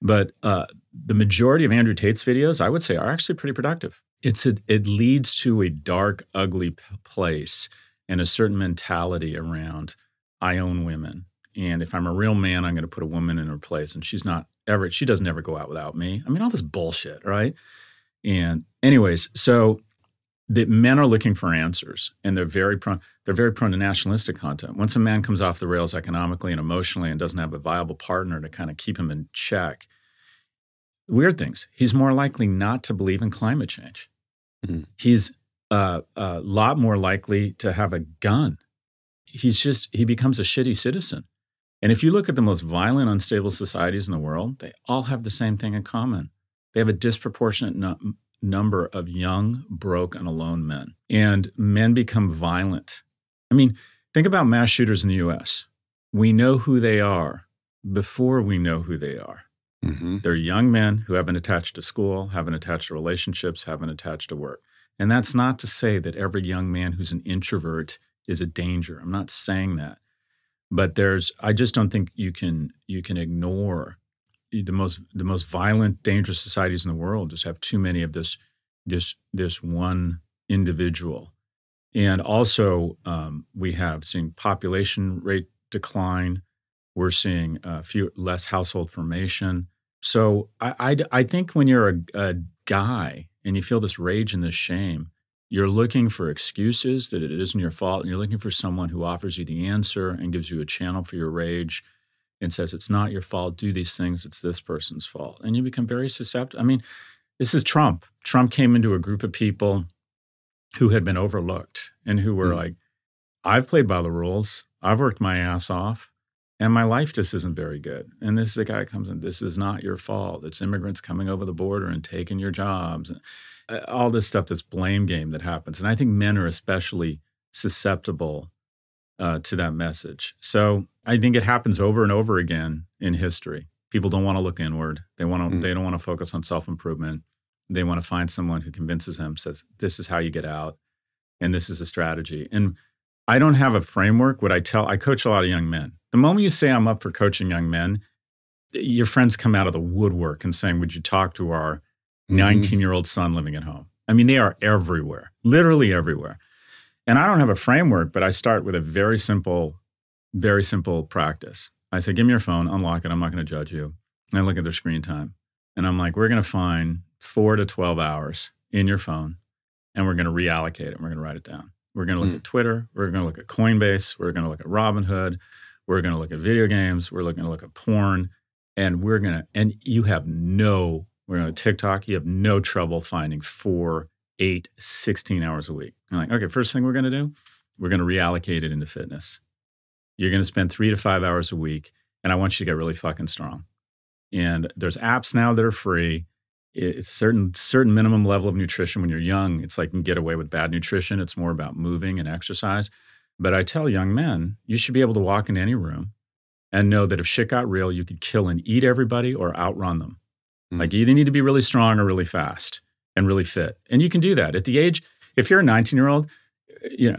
But the majority of Andrew Tate's videos, I would say, are actually pretty productive. It leads to a dark, ugly place and a certain mentality around, I own women. And if I'm a real man, I'm going to put a woman in her place. And she doesn't ever go out without me. I mean, all this bullshit, right? And anyways, so the men are looking for answers, and they're very prone to nationalistic content. Once a man comes off the rails economically and emotionally and doesn't have a viable partner to kind of keep him in check, weird things. He's more likely not to believe in climate change. Mm-hmm. He's a lot more likely to have a gun. He becomes a shitty citizen. And if you look at the most violent, unstable societies in the world, they all have the same thing in common. They have a disproportionate number of young, broke, and alone men. And men become violent. I mean, think about mass shooters in the U.S. We know who they are before we know who they are. Mm-hmm. They're young men who haven't attached to school, haven't attached to relationships, haven't attached to work. And that's not to say that every young man who's an introvert is a danger. I'm not saying that. But I just don't think you can ignore the most violent, dangerous societies in the world. Just have too many of this one individual. And also, we have seen population rate decline. We're seeing less household formation. So I think when you're a guy and you feel this rage and this shame, you're looking for excuses that it isn't your fault, and you're looking for someone who offers you the answer and gives you a channel for your rage and says, it's not your fault, do these things, it's this person's fault. And you become very susceptible. I mean, this is Trump. Trump came into a group of people who had been overlooked and who were like, I've played by the rules, I've worked my ass off, and my life just isn't very good. And this is a guy who comes in, this is not your fault. It's immigrants coming over the border and taking your jobs. And all this stuff, this blame game that happens. And I think men are especially susceptible to that message. So I think it happens over and over again in history. People don't want to look inward. They don't want to focus on self-improvement. They want to find someone who convinces them, says, this is how you get out, and this is a strategy. And I don't have a framework. I coach a lot of young men. The moment you say I'm up for coaching young men, your friends come out of the woodwork and saying, would you talk to our 19-year-old son living at home? I mean, they are everywhere, literally everywhere. And I don't have a framework, but I start with a very simple practice. I say, give me your phone, unlock it. I'm not going to judge you. And I look at their screen time. And I'm like, we're going to find 4 to 12 hours in your phone, and we're going to reallocate it. We're going to write it down. We're going to look at Twitter. We're going to look at Coinbase. We're going to look at Robinhood. We're going to look at video games. We're going to look at porn. And we're going to TikTok. You have no trouble finding 4, 8, 16 hours a week. I'm like, okay, first thing we're going to do, we're going to reallocate it into fitness. You're going to spend 3 to 5 hours a week, and I want you to get really fucking strong. And there's apps now that are free. It's certain minimum level of nutrition when you're young. It's like you can get away with bad nutrition. It's more about moving and exercise. But I tell young men, you should be able to walk into any room and know that if shit got real, you could kill and eat everybody or outrun them. Like you either need to be really strong or really fast and really fit. And you can do that. At the age, if you're a 19-year-old,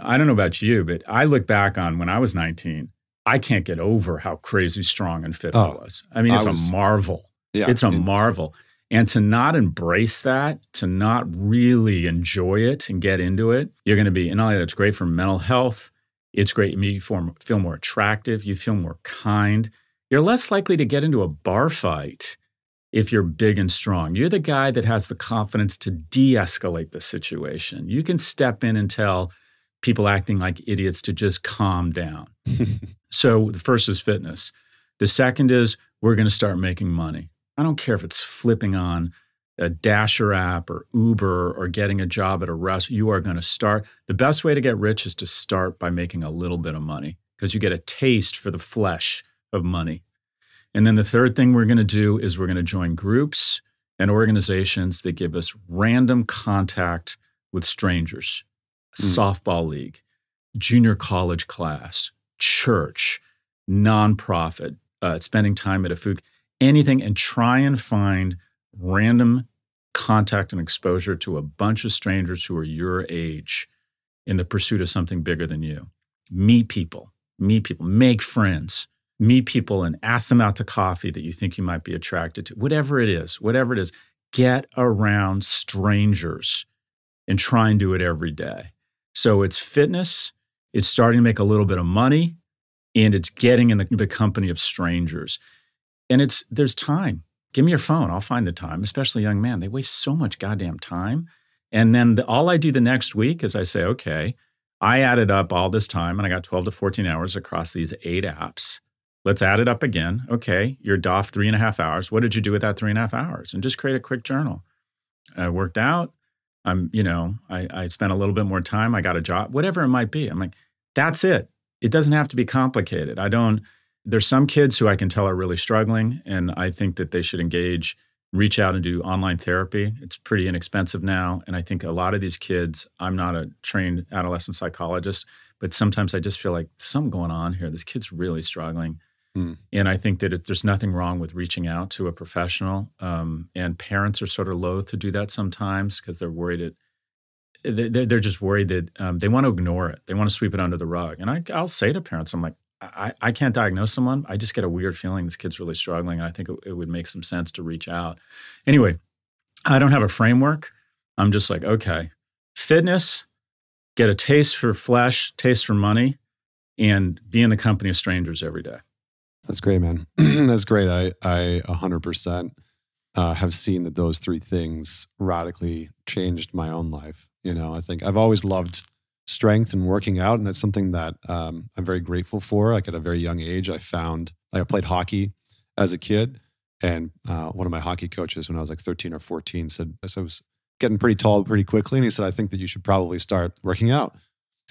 I don't know about you, but I look back on when I was 19, I can't get over how crazy strong and fit I was. I mean, it's a marvel. Yeah, it's a marvel. And to not embrace that, to not really enjoy it and get into it, you're going to be, and not only that, it's great for mental health. It's great. You feel more attractive. You feel more kind. You're less likely to get into a bar fight if you're big and strong. You're the guy that has the confidence to de-escalate the situation. You can step in and tell people acting like idiots to just calm down. So the first is fitness. The second is we're going to start making money. I don't care if it's flipping on a Dasher app or Uber or getting a job at a restaurant. You are going to start. The best way to get rich is to start by making a little bit of money because you get a taste for the flesh of money. And then the third thing we're going to do is we're going to join groups and organizations that give us random contact with strangers. Softball league, junior college class, church, nonprofit, spending time at a food, anything, and try and find random contact and exposure to a bunch of strangers who are your age in the pursuit of something bigger than you. Meet people, make friends, meet people and ask them out to coffee that you think you might be attracted to. Whatever it is, get around strangers and try and do it every day. So it's fitness, it's starting to make a little bit of money, and it's getting in the company of strangers. And there's time. Give me your phone. I'll find the time, especially young men. They waste so much goddamn time. And then all I do the next week is I say, okay, I added up all this time and I got 12 to 14 hours across these 8 apps. Let's add it up again. Okay, you're off 3.5 hours. What did you do with that 3.5 hours? And just create a quick journal. I worked out. I spent a little bit more time. I got a job, whatever it might be. I'm like, that's it. It doesn't have to be complicated. There's some kids who I can tell are really struggling, and I think that they should reach out and do online therapy. It's pretty inexpensive now. And I think a lot of these kids, I'm not a trained adolescent psychologist, but sometimes I just feel like something going on here. This kid's really struggling. And I think that there's nothing wrong with reaching out to a professional. And parents are sort of loath to do that sometimes because they're worried they're just worried that they want to ignore it. They want to sweep it under the rug. And I'll say to parents, I'm like, I can't diagnose someone. I just get a weird feeling this kid's really struggling. And I think it would make some sense to reach out. Anyway, I don't have a framework. I'm just like, okay, fitness, get a taste for flesh, taste for money, and be in the company of strangers every day. That's great, man. That's great. I 100% have seen that those 3 things radically changed my own life. I think I've always loved strength and working out, and that's something that I'm very grateful for. Like at a very young age, I played hockey as a kid, and one of my hockey coaches when I was like 13 or 14 said, I was getting pretty tall pretty quickly, and he said, I think that you should probably start working out.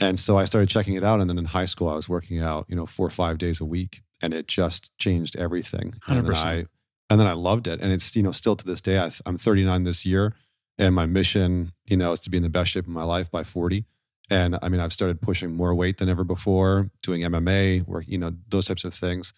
And so I started checking it out, and then in high school, I was working out 4 or 5 days a week. and it just changed everything. 100%. And then I loved it. And it's, still to this day, I'm 39 this year, and my mission, is to be in the best shape of my life by 40. And I mean, I've started pushing more weight than ever before, doing MMA, work, those types of things.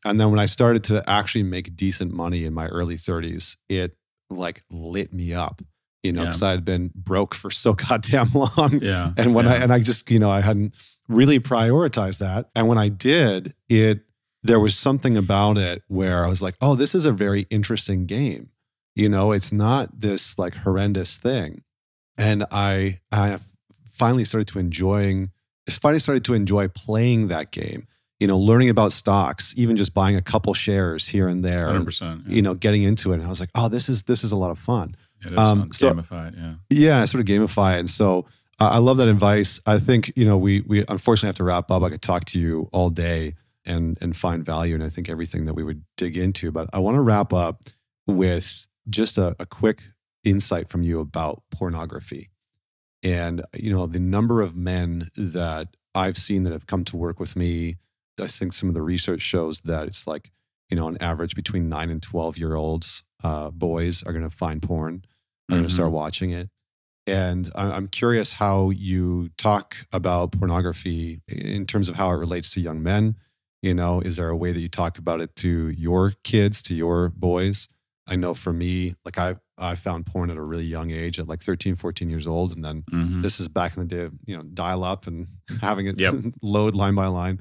And then when I started to actually make decent money in my early 30s, it like lit me up, because I had been broke for so goddamn long. Yeah. And when I just, I hadn't really prioritized that. And when I did, there was something about it where I was like, oh, this is a very interesting game. It's not this like horrendous thing. And I finally started to enjoy playing that game, learning about stocks, even just buying a couple shares here and there, 100%, and, getting into it. And I was like, oh, this is a lot of fun. Yeah, that's fun. Gamify it, yeah. Yeah, sort of gamify it. And so I love that advice. I think, we unfortunately have to wrap up. I could talk to you all day and find value in, I think, everything that we would dig into. But I want to wrap up with just a quick insight from you about pornography. And, the number of men that I've seen that have come to work with me, I think some of the research shows that it's like, on average between 9 and 12-year-olds, boys are going to find porn, are going to start watching it. And I'm curious how you talk about pornography in terms of how it relates to young men. Is there a way that you talk about it to your kids, to your boys? I know for me, like I found porn at a really young age, at like 13, 14 years old. And then this is back in the day of, dial up and having it load line by line.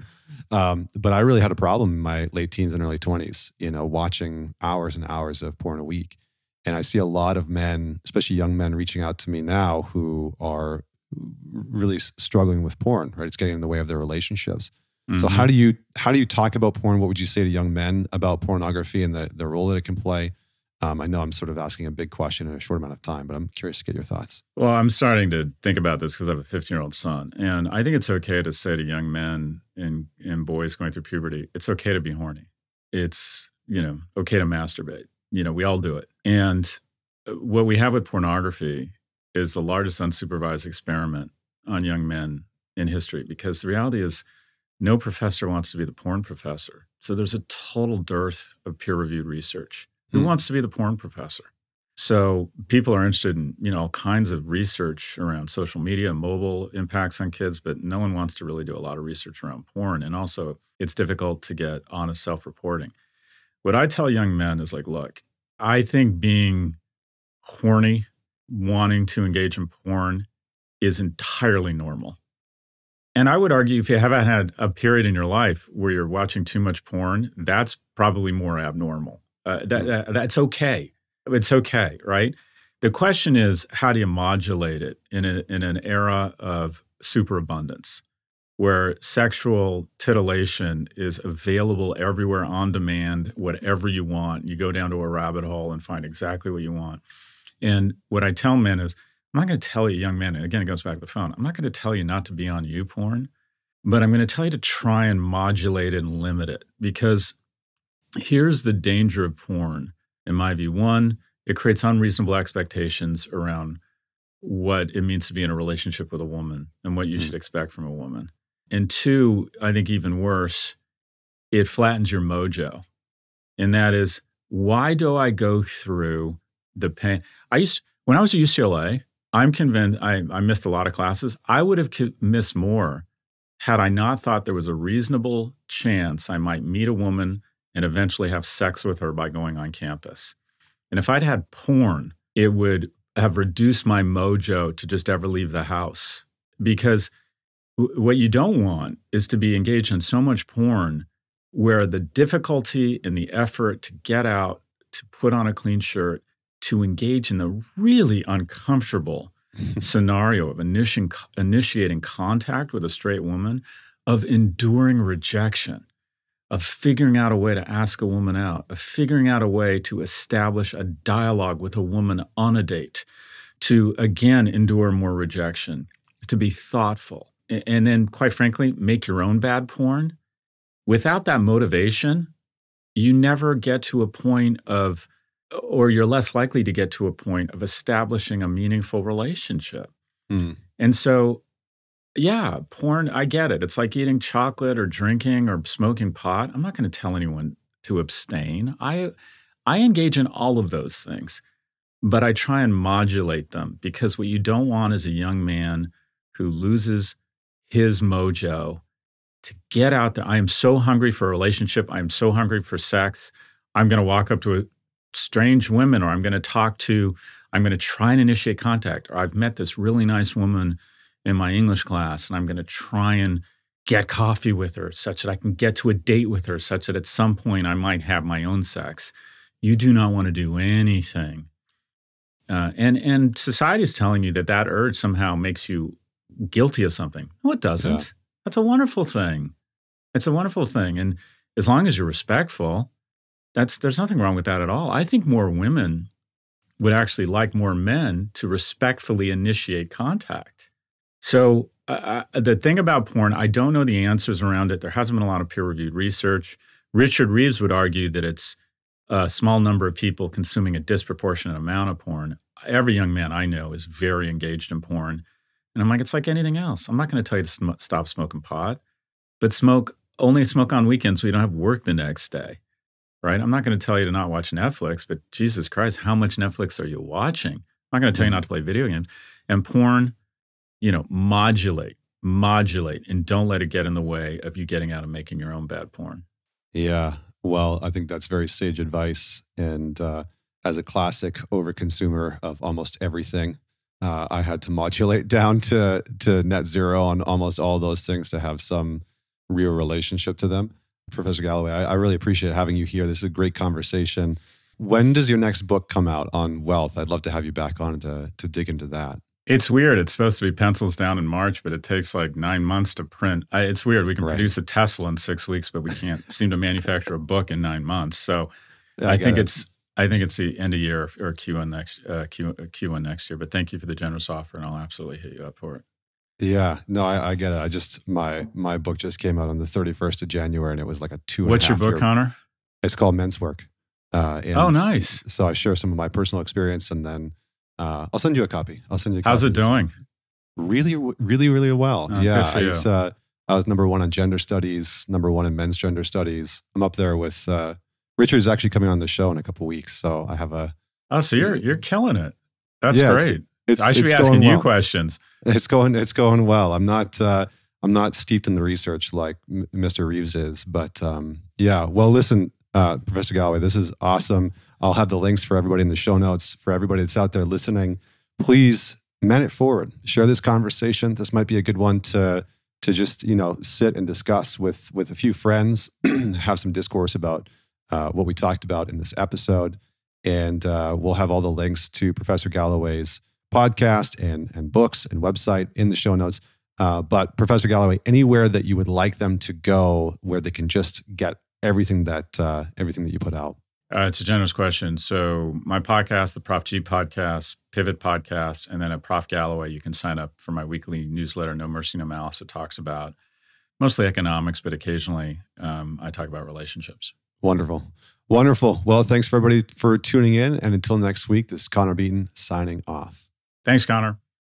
But I really had a problem in my late teens and early 20s, watching hours and hours of porn a week. And I see a lot of men, especially young men, reaching out to me now who are really struggling with porn, right? It's getting in the way of their relationships. So how do you talk about porn? What would you say to young men about pornography and the role that it can play? I know I'm sort of asking a big question in a short amount of time, but I'm curious to get your thoughts. Well, I'm starting to think about this because I have a 15-year-old son. And I think it's okay to say to young men and boys going through puberty, it's okay to be horny. It's, okay to masturbate. We all do it. And what we have with pornography is the largest unsupervised experiment on young men in history, because the reality is no professor wants to be the porn professor. So there's a total dearth of peer-reviewed research. Who wants to be the porn professor? So people are interested in, all kinds of research around social media, mobile impacts on kids, but no one wants to really do a lot of research around porn. And also, it's difficult to get honest self-reporting. What I tell young men is like, look, I think being horny, wanting to engage in porn is entirely normal. And I would argue if you haven't had a period in your life where you're watching too much porn, that's probably more abnormal. That's okay. It's okay, right? The question is, how do you modulate it in an era of superabundance, where sexual titillation is available everywhere on demand, whatever you want. You go down to a rabbit hole and find exactly what you want. And what I tell men is, I'm not going to tell you, young men, and again, it goes back to the phone, I'm not going to tell you not to be on YouPorn, but I'm going to tell you to try and modulate it and limit it. Because here's the danger of porn, in my view. One, it creates unreasonable expectations around what it means to be in a relationship with a woman and what you should expect from a woman. And two, I think even worse, it flattens your mojo. And that is, why do I go through the pain? When I was at UCLA, I'm convinced I missed a lot of classes. I would have missed more had I not thought there was a reasonable chance I might meet a woman and eventually have sex with her by going on campus. And if I'd had porn, it would have reduced my mojo to just ever leave the house. Because what you don't want is to be engaged in so much porn where the difficulty and the effort to get out, to put on a clean shirt, to engage in the really uncomfortable scenario of initiating contact with a straight woman, of enduring rejection, of figuring out a way to ask a woman out, of figuring out a way to establish a dialogue with a woman on a date, to, again, endure more rejection, to be thoughtful, and then, quite frankly, make your own bad porn. Without that motivation, you never get to a point of, or you're less likely to get to a point of establishing a meaningful relationship. And so Yeah, porn, I get it. It's like eating chocolate or drinking or smoking pot. I'm not going to tell anyone to abstain. I engage in all of those things, but I try and modulate them, because what you don't want is a young man who loses his mojo to get out there. I am so hungry for a relationship. I am so hungry for sex. I'm going to walk up to a strange woman, or I'm going to try and initiate contact. Or I've met this really nice woman in my English class, and I'm going to try and get coffee with her such that I can get to a date with her, such that at some point I might have my own sex. You do not want to do anything. And society is telling you that urge somehow makes you guilty of something. No, it doesn't. Yeah. That's a wonderful thing. It's a wonderful thing. And as long as you're respectful, there's nothing wrong with that at all. I think more women would actually like more men to respectfully initiate contact. So the thing about porn, I don't know the answers around it. There hasn't been a lot of peer-reviewed research. Richard Reeves would argue that it's a small number of people consuming a disproportionate amount of porn. Every young man I know is very engaged in porn. And I'm like, it's like anything else. I'm not going to tell you to stop smoking pot, but only smoke on weekends so you don't have work the next day, right? I'm not going to tell you to not watch Netflix, but Jesus Christ, how much Netflix are you watching? I'm not going to tell you not to play video games. And porn, modulate, and don't let it get in the way of you getting out and making your own bad porn. Yeah. Well, I think that's very sage advice. And as a classic overconsumer of almost everything, I had to modulate down to net zero on almost all those things to have some real relationship to them. Professor Galloway, I really appreciate having you here. This is a great conversation. When does your next book come out on wealth? I'd love to have you back on to dig into that. It's weird. It's supposed to be pencils down in March, but it takes like 9 months to print. It's weird. We can produce a Tesla in 6 weeks, but we can't seem to manufacture a book in 9 months. So I think it's the end of year or Q1 next year. But thank you for the generous offer, and I'll absolutely hit you up for it. Yeah, no, I get it. My book just came out on the 31st of January, and it was like a 2.5 What's your book, Connor? It's called Men's Work. Oh, nice. So I share some of my personal experience, and then I'll send you a copy. How's it doing? Really, really, really well. Oh, yeah, I was number 1 on gender studies, number 1 in men's gender studies. I'm up there with Richard's actually coming on the show in a couple of weeks, so I have a. Oh, so you're killing it. That's great. I should be asking you questions. It's going well. I'm not steeped in the research like Mr. Reeves is, but yeah. Well, listen, Professor Galloway, this is awesome. I'll have the links for everybody in the show notes. For everybody that's out there listening, please man it forward. Share this conversation. This might be a good one to just sit and discuss with a few friends, have some discourse about what we talked about in this episode, and we'll have all the links to Professor Galloway's podcast and books and website in the show notes. But Professor Galloway, anywhere that you would like them to go where they can just get everything that you put out? It's a generous question. So my podcast, the Prof G podcast, Pivot podcast, and then at Prof Galloway, you can sign up for my weekly newsletter, No Mercy, No Malice. It talks about mostly economics, but occasionally I talk about relationships. Wonderful. Wonderful. Well, thanks for everybody for tuning in. And until next week, this is Connor Beaton signing off. Thanks, Connor.